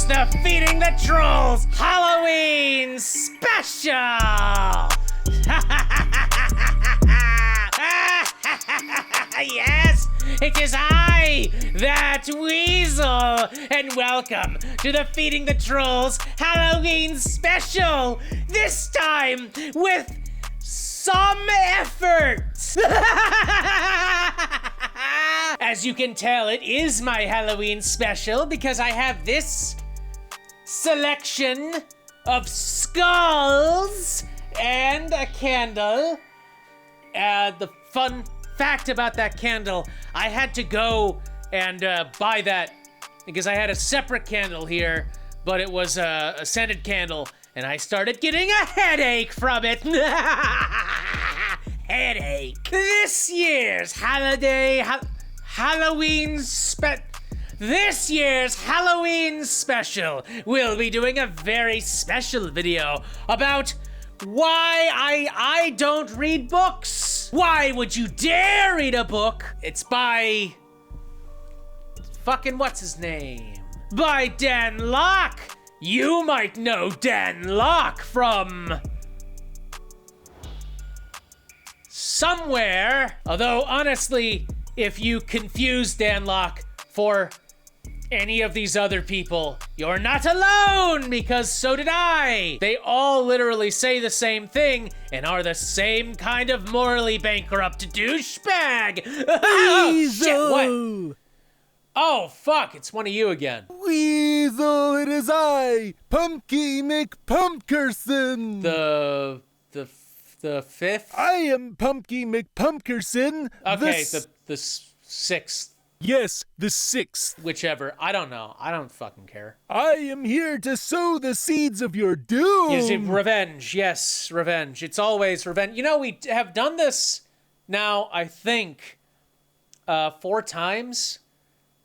It's the Feeding the Trolls Halloween Special! Yes, it is I, that Weasel, and welcome to the Feeding the Trolls Halloween Special, this time with some effort. As you can tell, it is my Halloween special because I have this selection of skulls and a candle. The fun fact about that candle, I had to go and buy that because I had a separate candle here, but it was a scented candle, and I started getting a headache from it. Headache. This year's Halloween special, we'll be doing a very special video about why I don't read books. Why would you dare read a book? It's by fucking what's his name? By Dan Locke. You might know Dan Locke from somewhere. Although honestly, if you confuse Dan Locke for any of these other people, you're not alone, because so did I. They all literally say the same thing and are the same kind of morally bankrupt douchebag. Oh, shit, what? Oh, fuck, it's one of you again. Weasel, it is I, Pumpky McPumpkerson. The fifth? I am Pumpky McPumpkerson. Okay, the sixth. Yes, the sixth. Whichever. I don't know. I don't fucking care. I am here to sow the seeds of your doom. Is it revenge? Yes, revenge. It's always revenge. You know, we have done this now, I think, 4 times,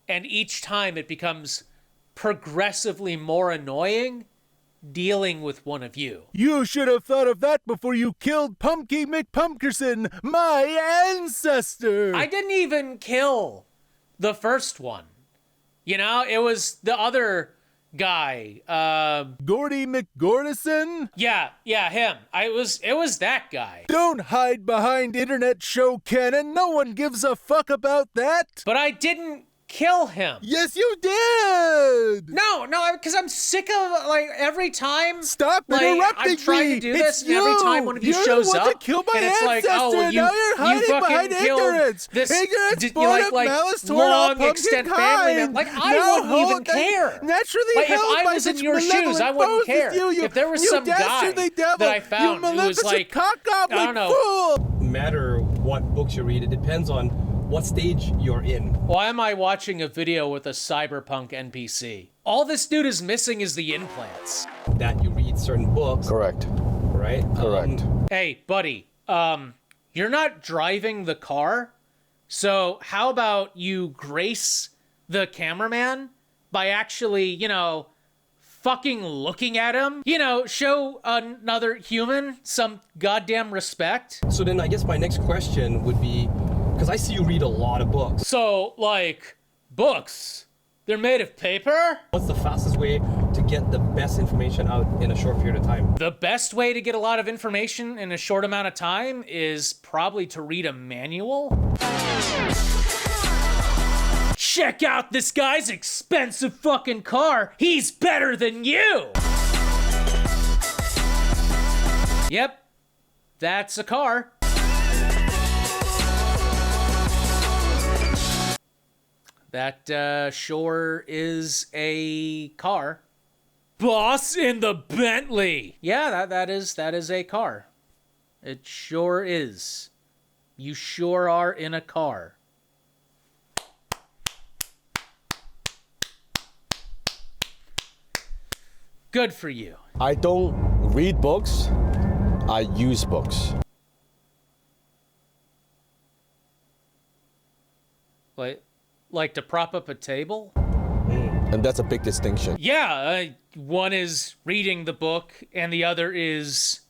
and each time it becomes progressively more annoying dealing with one of you. You should have thought of that before you killed Pumpky McPumpkerson, my ancestor. I didn't even kill the first one. You know, it was the other guy. Gordy McGordison? Yeah, him. It was that guy. Don't hide behind internet show canon. No one gives a fuck about that. But I didn't kill him. Yes, you did. No, because I'm sick of, like, every time. Stop interrupting me. I'm trying to do this, and every time one of you you're shows the one up, to kill my and it's like, ancestor, oh, well, you fucking killed ignorance. this, Ignorance, like long extent family member. Like, I wouldn't even care. Naturally like, held if I by was in such your shoes, I wouldn't care. If there was some guy devil, that I found who was like, I don't know. Fool. No matter what books you read, it depends on what stage you're in. Why am I watching a video with a cyberpunk NPC? All this dude is missing is the implants. That you read certain books. Correct. Right? Correct. Hey, buddy, you're not driving the car, so how about you grace the cameraman by actually, you know, fucking looking at him? You know, show another human some goddamn respect. So then I guess my next question would be, because I see you read a lot of books. So, like, books, they're made of paper? What's the fastest way to get the best information out in a short period of time? The best way to get a lot of information in a short amount of time is probably to read a manual. Check out this guy's expensive fucking car. He's better than you. Yep, that's a car. That sure is a car. Boss in the Bentley. Yeah, that is a car. It sure is. You sure are in a car. Good for you. I don't read books, I use books. Like to prop up a table? And that's a big distinction. Yeah, one is reading the book and the other is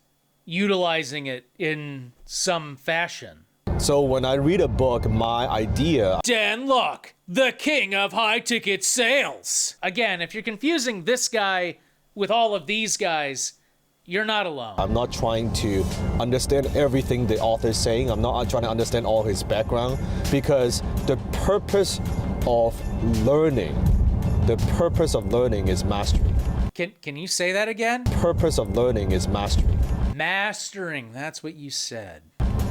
utilizing it in some fashion. So when I read a book, my idea... Dan Lok, the king of high-ticket sales. Again, if you're confusing this guy with all of these guys, you're not alone. I'm not trying to understand everything the author is saying. I'm not trying to understand all his background, because the purpose of learning is mastery. Can you say that again? Purpose of learning is mastery. Mastering, that's what you said.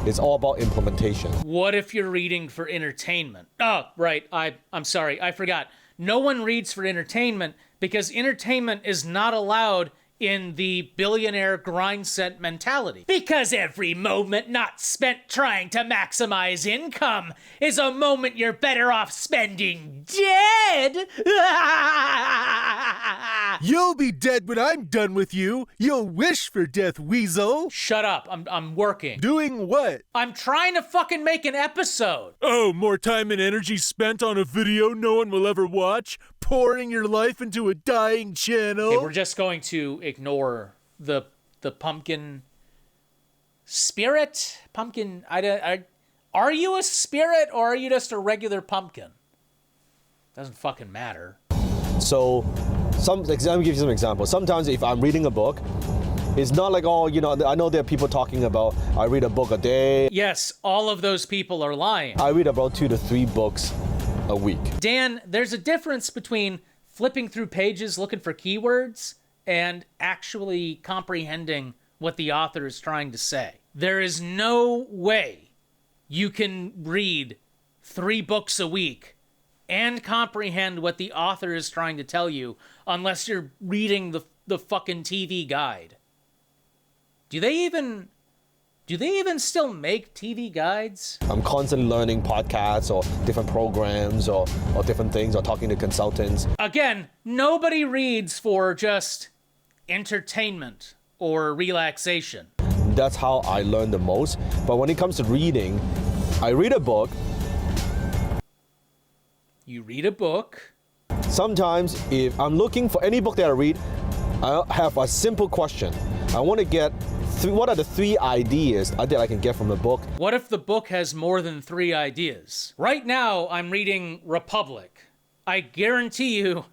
It's all about implementation. What if you're reading for entertainment? Oh, right, I'm sorry, I forgot. No one reads for entertainment because entertainment is not allowed in the billionaire grind set mentality. Because every moment not spent trying to maximize income is a moment you're better off spending dead. You'll be dead when I'm done with you. You'll wish for death, Weasel. Shut up, I'm working. Doing what? I'm trying to fucking make an episode. Oh, more time and energy spent on a video no one will ever watch? Pouring your life into a dying channel? Okay, we're just going to ignore the pumpkin spirit? Pumpkin, are you a spirit or are you just a regular pumpkin? Doesn't fucking matter. So, let me give you some examples. Sometimes if I'm reading a book, it's not like, oh, you know, I know there are people talking about, I read a book a day. Yes, all of those people are lying. I read about 2 to 3 books a week. Dan, there's a difference between flipping through pages looking for keywords and actually comprehending what the author is trying to say. There is no way you can read 3 books a week and comprehend what the author is trying to tell you unless you're reading the fucking TV guide. Do they even still make TV guides? I'm constantly learning podcasts or different programs or different things or talking to consultants. Again, nobody reads for just entertainment or relaxation. That's how I learn the most. But when it comes to reading, I read a book. You read a book. Sometimes if I'm looking for any book that I read, I have a simple question. I want to get what are the 3 ideas that I can get from the book? What if the book has more than 3 ideas? Right now, I'm reading Republic. I guarantee you,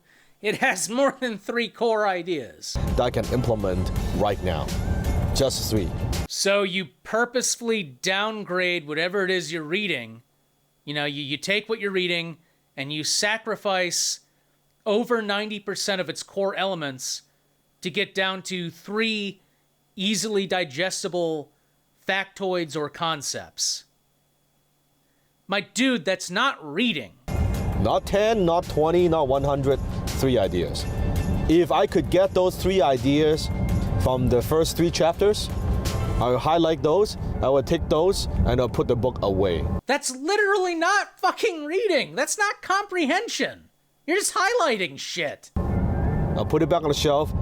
it has more than 3 core ideas. That I can implement right now. Just 3. So you purposefully downgrade whatever it is you're reading. You know, you take what you're reading and you sacrifice over 90% of its core elements to get down to 3 easily digestible factoids or concepts. My dude, that's not reading. Not 10, not 20, not 100, 3 ideas. If I could get those 3 ideas from the first 3 chapters, I would highlight those, I would take those, and I'll put the book away. That's literally not fucking reading. That's not comprehension. You're just highlighting shit. I'll put it back on the shelf.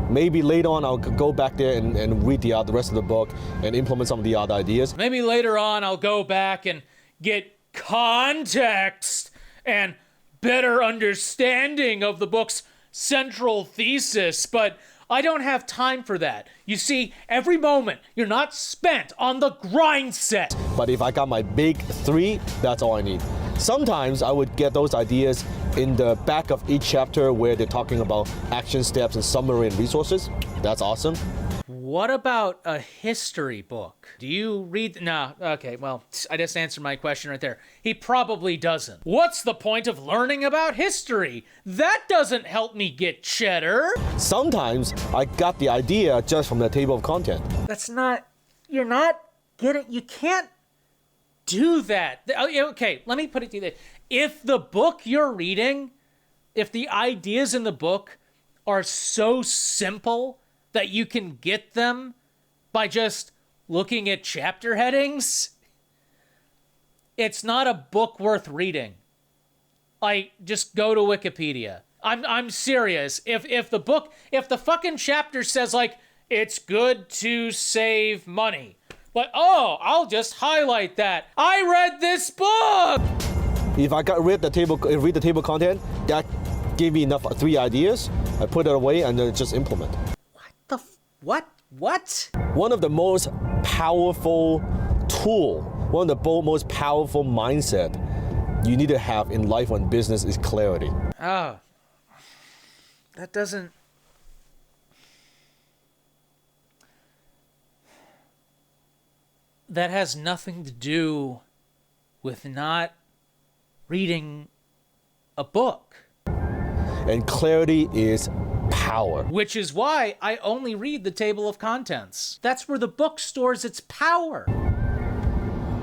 Maybe later on I'll go back there and read the rest of the book and implement some of the other ideas. Maybe later on I'll go back and get context and better understanding of the book's central thesis, but I don't have time for that. You see, every moment you're not spent on the grind set. But if I got my big 3, that's all I need. Sometimes I would get those ideas in the back of each chapter where they're talking about action steps and summary and resources. That's awesome. What about a history book? Do you read? No, okay, well, I just answered my question right there. He probably doesn't. What's the point of learning about history? That doesn't help me get cheddar. Sometimes I got the idea just from the table of content. You're not getting, you can't do that. Okay, let me put it to you this. If the book you're reading, if the ideas in the book are so simple that you can get them by just looking at chapter headings, it's not a book worth reading. Just go to Wikipedia. I'm serious. If the fucking chapter says like it's good to save money, but I'll just highlight that. I read this book. If I read the table content, that gave me enough 3 ideas. I put it away and then just implement. What? One of the most powerful tool one of the most powerful mindset you need to have in life and business is clarity. Oh. That doesn't... That has nothing to do with not reading a book. And clarity is power. Which is why I only read the table of contents. That's where the book stores its power.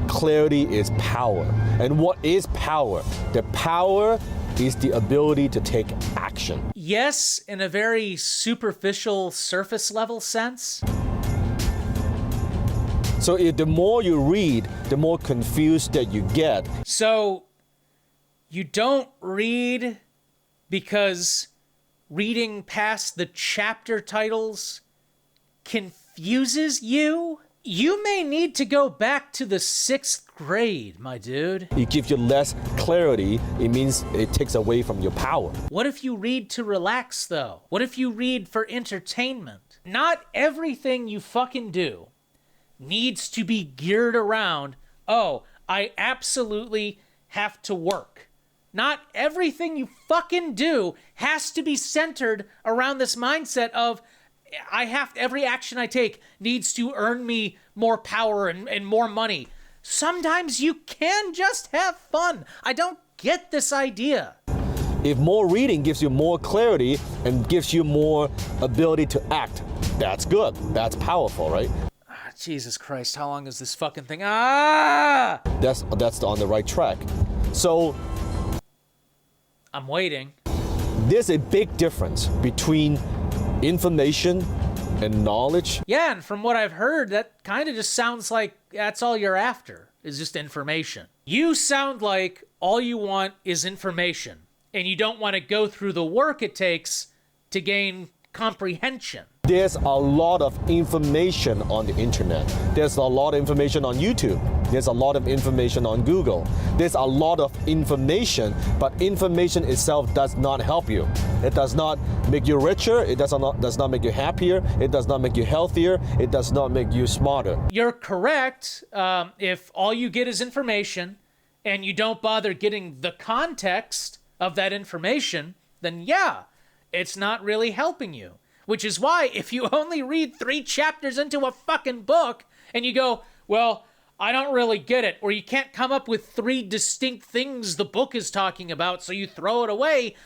Clarity is power. And what is power? The power is the ability to take action. Yes, in a very superficial, surface level sense. So if the more you read, the more confused that you get. So you don't read because reading past the chapter titles confuses you? You may need to go back to the 6th grade, my dude. It gives you less clarity. It means it takes away from your power. What if you read to relax, though? What if you read for entertainment? Not everything you fucking do needs to be geared around, oh, I absolutely have to work. Not everything you fucking do has to be centered around this mindset of, every action I take needs to earn me more power and more money. Sometimes you can just have fun. I don't get this idea. If more reading gives you more clarity and gives you more ability to act, that's good. That's powerful, right? Jesus Christ, how long is this fucking thing? Ah! That's on the right track. So I'm waiting. there's a big difference between information and knowledge. Yeah, and from what I've heard, that kind of just sounds like that's all you're after, is just information. You sound like all you want is information, and you don't want to go through the work it takes to gain comprehension. There's a lot of information on the internet. There's a lot of information on YouTube. There's a lot of information on Google. There's a lot of information, but information itself does not help you. It does not make you richer. It does not make you happier. It does not make you healthier. It does not make you smarter. You're correct. If all you get is information and you don't bother getting the context of that information, then yeah, it's not really helping you. Which is why if you only read 3 chapters into a fucking book and you go, well, I don't really get it, or you can't come up with 3 distinct things the book is talking about, so you throw it away,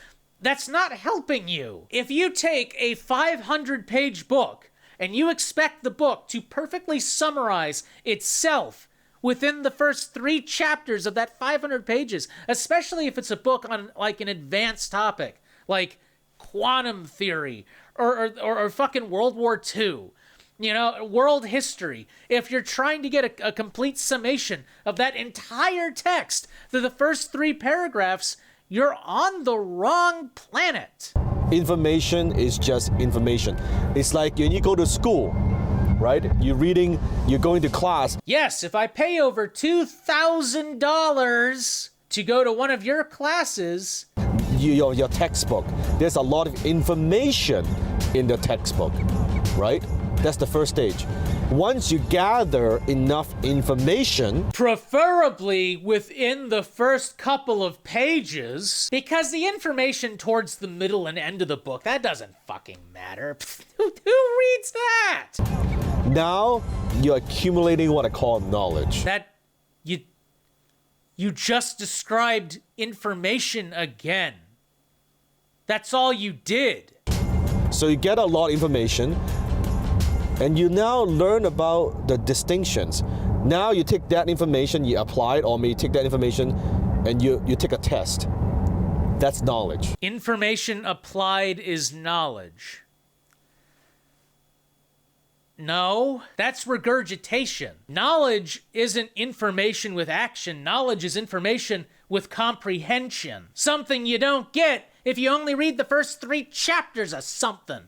that's not helping you. If you take a 500-page book and you expect the book to perfectly summarize itself within the first 3 chapters of that 500 pages, especially if it's a book on like an advanced topic, like quantum theory, or fucking World War II, you know, world history. If you're trying to get a complete summation of that entire text through the first 3 paragraphs, you're on the wrong planet. Information is just information. It's like when you go to school, right? You're going to class. Yes, if I pay over $2,000 to go to one of your classes, Your textbook. There's a lot of information in the textbook, right? That's the first stage. Once you gather enough information, preferably within the first couple of pages, because the information towards the middle and end of the book, that doesn't fucking matter. Who reads that? now you're accumulating what I call knowledge. That you just described information again. That's all you did. So you get a lot of information, and you now learn about the distinctions. Now you take that information, you apply it, or maybe you take that information and you take a test. That's knowledge. Information applied is knowledge. No, that's regurgitation. Knowledge isn't information with action. Knowledge is information with comprehension. Something you don't get if you only read the first 3 chapters of something.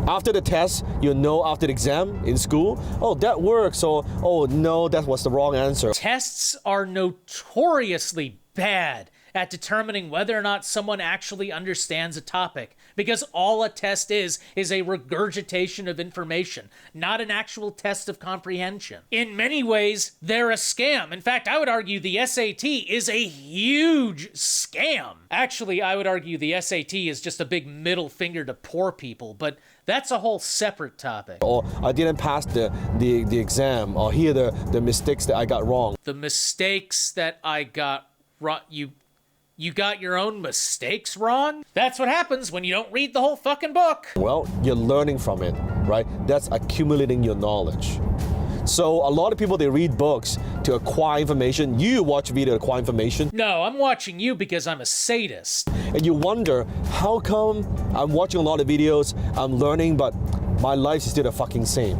After the test, you know after the exam in school, oh, that works, or oh, no, that was the wrong answer. Tests are notoriously bad at determining whether or not someone actually understands a topic, because all a test is a regurgitation of information, not an actual test of comprehension. In many ways, they're a scam. In fact, I would argue the SAT is a huge scam. Actually, I would argue the SAT is just a big middle finger to poor people, but that's a whole separate topic. Or I didn't pass the exam, or here are the mistakes that I got wrong. The mistakes that I got wrong. You got your own mistakes wrong? That's what happens when you don't read the whole fucking book. Well, you're learning from it, right? That's accumulating your knowledge. So a lot of people, they read books to acquire information. You watch video to acquire information. No, I'm watching you because I'm a sadist. And you wonder, how come I'm watching a lot of videos, I'm learning, but my life is still the fucking same?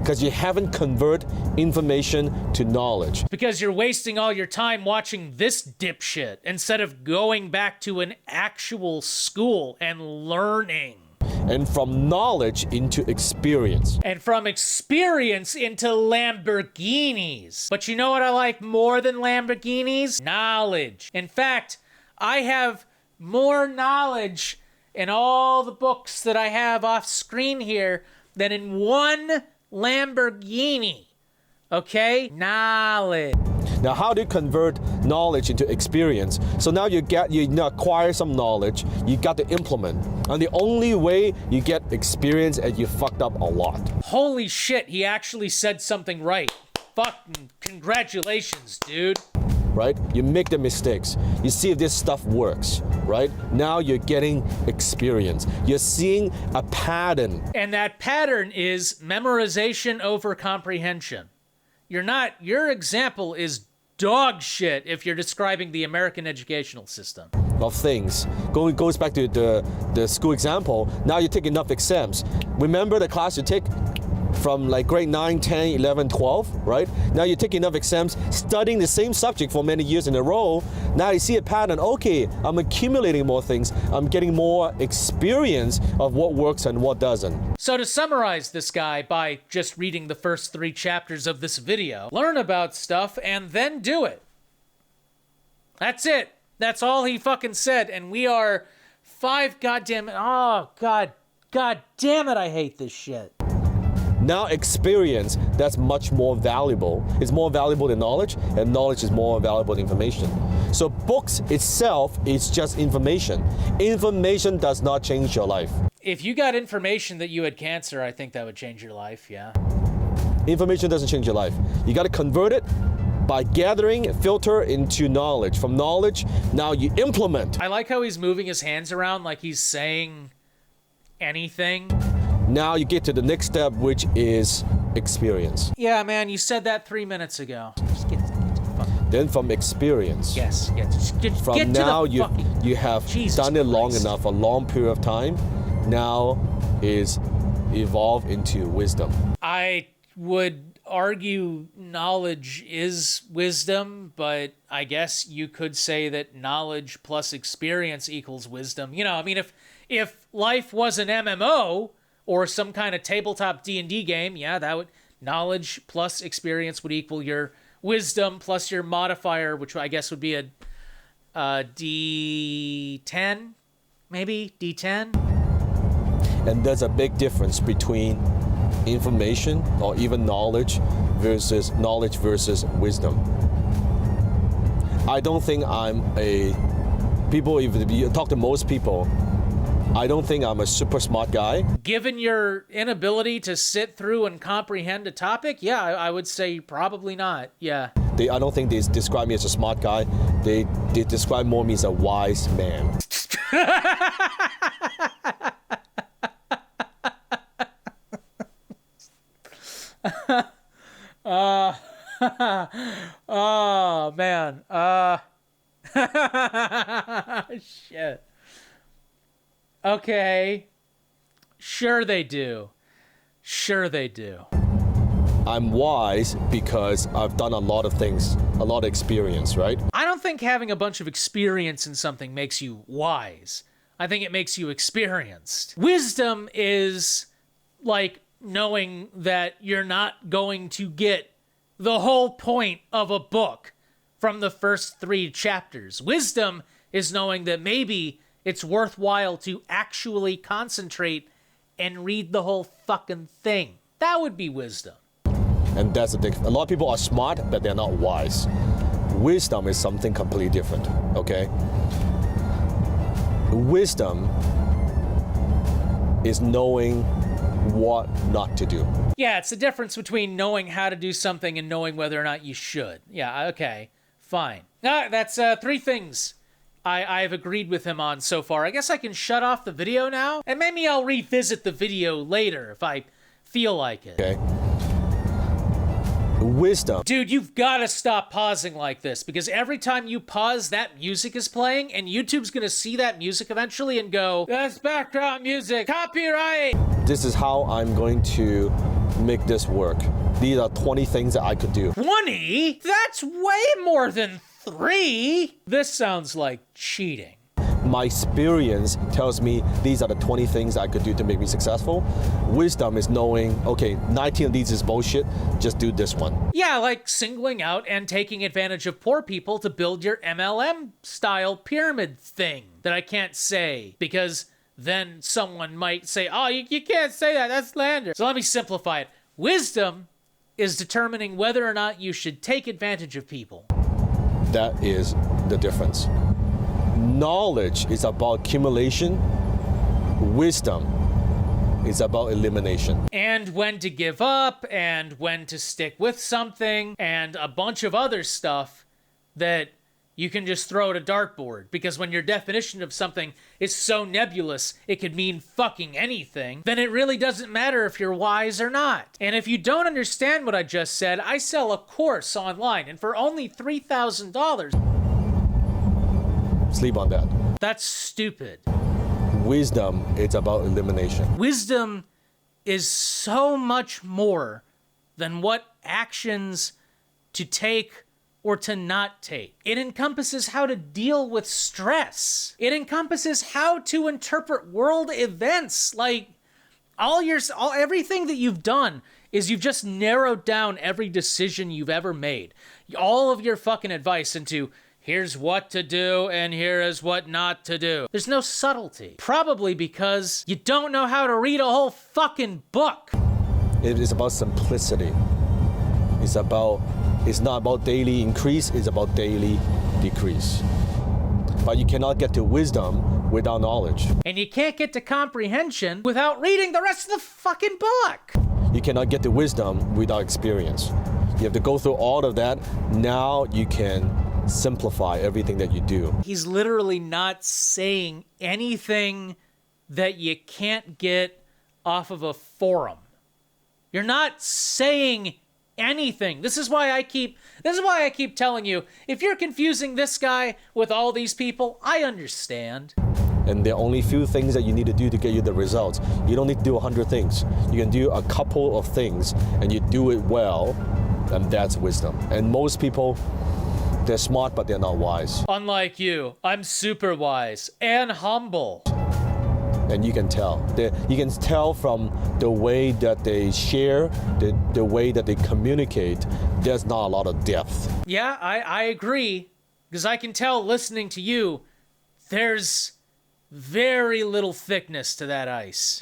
Because you haven't converted information to knowledge. Because you're wasting all your time watching this dipshit instead of going back to an actual school and learning. And from knowledge into experience. And from experience into Lamborghinis. But you know what I like more than Lamborghinis? Knowledge. In fact, I have more knowledge in all the books that I have off screen here than in one Lamborghini. Okay? Knowledge. Now, how do you convert knowledge into experience? So now you acquire some knowledge, you got to implement. And the only way you get experience is you fucked up a lot. Holy shit, he actually said something right. Fucking congratulations, dude. Right? You make the mistakes. You see if this stuff works, right? Now you're getting experience. You're seeing a pattern. And that pattern is memorization over comprehension. Your example is dog shit if you're describing the American educational system. Of things. Goes back to the school example. Now you take enough exams. Remember the class you take from like grade 9, 10, 11, 12, right? Now you take enough exams, studying the same subject for many years in a row. Now you see a pattern. Okay, I'm accumulating more things. I'm getting more experience of what works and what doesn't. So to summarize this guy by just reading the first 3 chapters of this video, learn about stuff and then do it. That's it. That's all he fucking said. And we are 5 goddamn... Oh, God damn it, I hate this shit. Now experience, that's much more valuable. It's more valuable than knowledge, and knowledge is more valuable than information. So books itself is just information. Information does not change your life. If you got information that you had cancer, I think that would change your life, yeah. Information doesn't change your life. You got to convert it by gathering, filter into knowledge. From knowledge, now you implement. I like how he's moving his hands around like he's saying anything. Now you get to the next step, which is experience. Yeah, man, you said that 3 minutes ago. Just get to the fucking... Then from experience. Yes, From get now to the fucking... you have Jesus done it long Christ. enough, a long period of time. Now is evolve into wisdom. I would argue knowledge is wisdom, but I guess you could say that knowledge plus experience equals wisdom. You know, I mean, if life was an MMO or some kind of tabletop D&D game, yeah, that would knowledge plus experience would equal your wisdom plus your modifier, which I guess would be a D10, maybe D10. And there's a big difference between information or even knowledge versus wisdom. I don't think if you talk to most people, I don't think I'm a super smart guy. Given your inability to sit through and comprehend a topic, yeah, I would say probably not, yeah. I don't think they describe me as a smart guy. They describe more me as a wise man. Oh, man. Shit. Okay. Sure they do. Sure they do. I'm wise because I've done a lot of things, a lot of experience, right? I don't think having a bunch of experience in something makes you wise. I think it makes you experienced. Wisdom is like knowing that you're not going to get the whole point of a book from the first 3 chapters. Wisdom is knowing that maybe it's worthwhile to actually concentrate and read the whole fucking thing. That would be wisdom. And that's the thing. A lot of people are smart, but they're not wise. Wisdom is something completely different, okay? Wisdom is knowing what not to do. Yeah, it's the difference between knowing how to do something and knowing whether or not you should. Yeah, okay, fine. That's 3 things I've agreed with him on so far. I guess I can shut off the video now, and maybe I'll revisit the video later if I feel like it. Okay. Wisdom. Dude, you've got to stop pausing like this, because every time you pause, that music is playing, and YouTube's gonna see that music eventually and go, that's background music, copyright! This is how I'm going to make this work. These are 20 things that I could do. 20? That's way more than 3! This sounds like cheating. My experience tells me these are the 20 things I could do to make me successful. Wisdom is knowing, okay, 19 of these is bullshit, just do this one. Yeah, like singling out and taking advantage of poor people to build your MLM-style pyramid thing that I can't say, because then someone might say, oh, you can't say that, that's slander. So let me simplify it. Wisdom is determining whether or not you should take advantage of people. That is the difference. Knowledge is about accumulation. Wisdom is about elimination. And when to give up, and when to stick with something, and a bunch of other stuff that you can just throw at a dartboard. Because when your definition of something is so nebulous, it could mean fucking anything, then it really doesn't matter if you're wise or not. And if you don't understand what I just said, I sell a course online, and for only $3,000... Sleep on that. That's stupid. Wisdom, it's about elimination. Wisdom is so much more than what actions to take or to not take. It encompasses how to deal with stress. It encompasses how to interpret world events. Like, everything that you've done is you've just narrowed down every decision you've ever made. All of your fucking advice into here's what to do, and here is what not to do. There's no subtlety. Probably because you don't know how to read a whole fucking book. It is about simplicity. It's not about daily increase, it's about daily decrease. But you cannot get to wisdom without knowledge. And you can't get to comprehension without reading the rest of the fucking book. You cannot get to wisdom without experience. You have to go through all of that. Now you can simplify everything that you do. He's literally not saying anything that you can't get off of a forum. You're not saying anything. This is why I keep telling you, if you're confusing this guy with all these people, I understand. And there are only few things that you need to do to get you the results. You don't need to do 100 things. You can do a couple of things and you do it well, and that's wisdom. And most people, they're smart, but they're not wise. Unlike you, I'm super wise and humble. And you can tell. You can tell from the way that they share, the way that they communicate, there's not a lot of depth. Yeah, I agree. Because I can tell listening to you, there's very little thickness to that ice.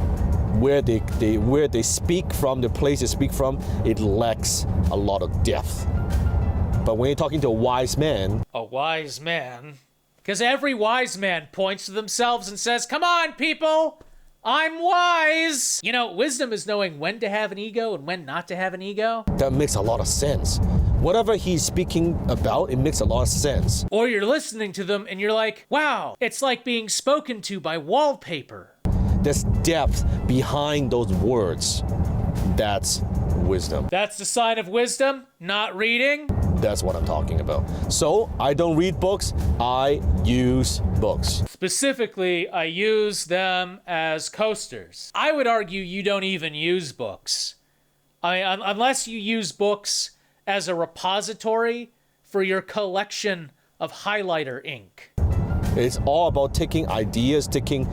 Where they speak from, the place they speak from, it lacks a lot of depth. But when you're talking to a wise man... A wise man? Because every wise man points to themselves and says, come on, people, I'm wise. You know, wisdom is knowing when to have an ego and when not to have an ego. That makes a lot of sense. Whatever he's speaking about, it makes a lot of sense. Or you're listening to them and you're like, wow, it's like being spoken to by wallpaper. There's depth behind those words. That's wisdom. That's the sign of wisdom, not reading. That's what I'm talking about. So, I don't read books, I use books. Specifically, I use them as coasters. I would argue you don't even use books. Unless you use books as a repository for your collection of highlighter ink. It's all about taking ideas, taking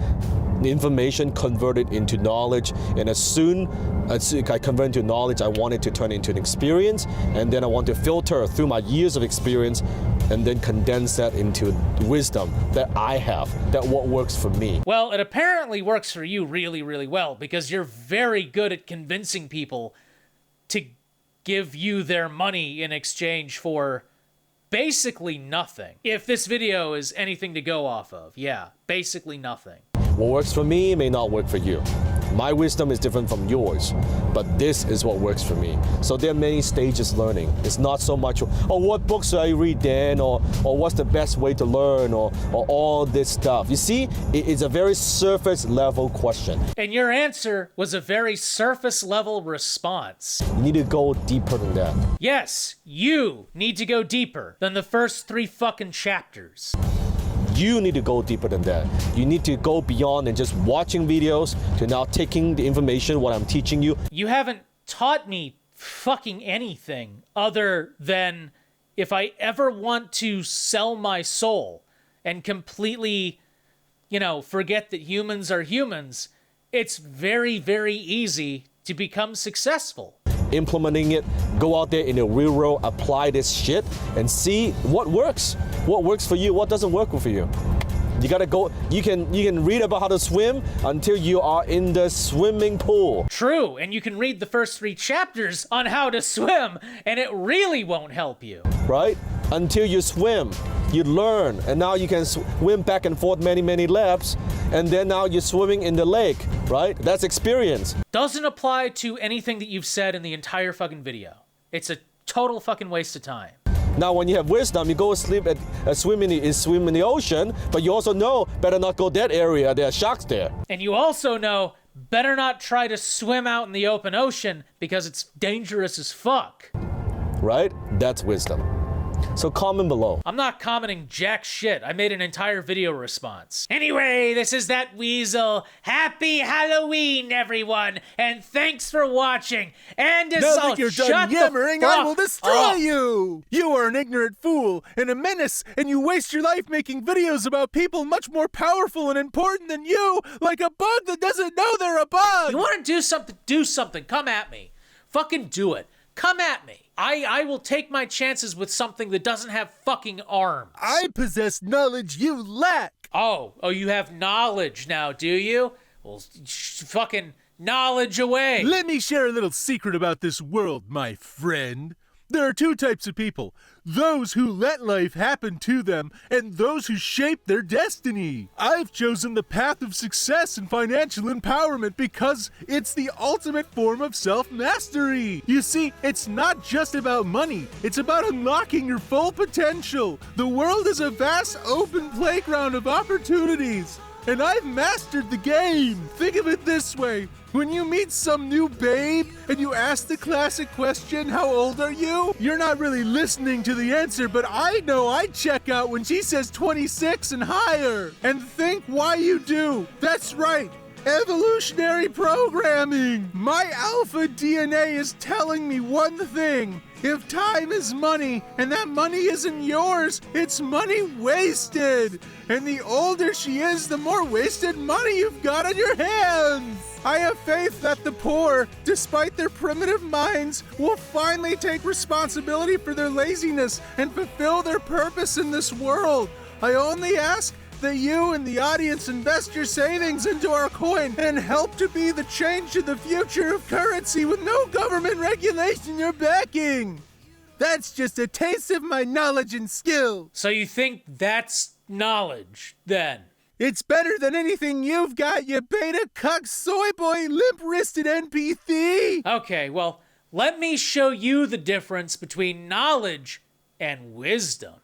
information, convert it into knowledge, and as soon as I convert it into knowledge, I want it to turn into an experience, and then I want to filter through my years of experience and then condense that into wisdom that I have, that what works for me. Well, it apparently works for you really, really well because you're very good at convincing people to give you their money in exchange for basically nothing. If this video is anything to go off of, yeah, basically nothing. What works for me may not work for you. My wisdom is different from yours, but this is what works for me. So there are many stages learning. It's not so much, oh, what books should I read then, or what's the best way to learn, or all this stuff. You see, it's a very surface level question. And your answer was a very surface level response. You need to go deeper than that. Yes, you need to go deeper than the first 3 fucking chapters. You need to go deeper than that. You need to go beyond and just watching videos to now taking the information, what I'm teaching you. You haven't taught me fucking anything other than if I ever want to sell my soul and completely, forget that humans are humans, it's very, very easy to become successful. Implementing it, go out there in the real world, apply this shit, and see what works. What works for you, what doesn't work for you. You gotta go, you can read about how to swim until you are in the swimming pool. True, and you can read the first 3 chapters on how to swim, and it really won't help you. Right? Until you swim, you learn, and now you can swim back and forth many, many laps, and then now you're swimming in the lake, right? That's experience. Doesn't apply to anything that you've said in the entire fucking video. It's a total fucking waste of time. Now, when you have wisdom, you go swim in the ocean, but you also know better not go that area. There are sharks there. And you also know better not try to swim out in the open ocean because it's dangerous as fuck. Right? That's wisdom. So comment below. I'm not commenting jack shit. I made an entire video response. Anyway, this is that Weasel. Happy Halloween, everyone, and thanks for watching. And as Now all, that you're shut done the yammering, fuck I will destroy up. you! You are an ignorant fool and a menace, and you waste your life making videos about people much more powerful and important than you, like a bug that doesn't know they're a bug! You want to do something? Do something. Come at me. Fucking do it. Come at me. I will take my chances with something that doesn't have fucking arms. I possess knowledge you lack! Oh, you have knowledge now, do you? Well, fucking knowledge away. Let me share a little secret about this world, my friend. There are 2 types of people. Those who let life happen to them, and those who shape their destiny. I've chosen the path of success and financial empowerment because it's the ultimate form of self-mastery. You see, it's not just about money. It's about unlocking your full potential. The world is a vast open playground of opportunities. And I've mastered the game. Think of it this way. When you meet some new babe and you ask the classic question, how old are you? You're not really listening to the answer, but I know I check out when she says 26 and higher. And think why you do. That's right. Evolutionary programming. My alpha DNA is telling me one thing. If time is money, and that money isn't yours, it's money wasted. And the older she is, the more wasted money you've got on your hands. I have faith that the poor, despite their primitive minds, will finally take responsibility for their laziness and fulfill their purpose in this world. I only ask that you and the audience invest your savings into our coin and help to be the change to the future of currency with no government regulation you're backing. That's just a taste of my knowledge and skill. So you think that's knowledge, then? It's better than anything you've got, you beta cuck soy boy limp-wristed NPC. Okay, well, let me show you the difference between knowledge and wisdom.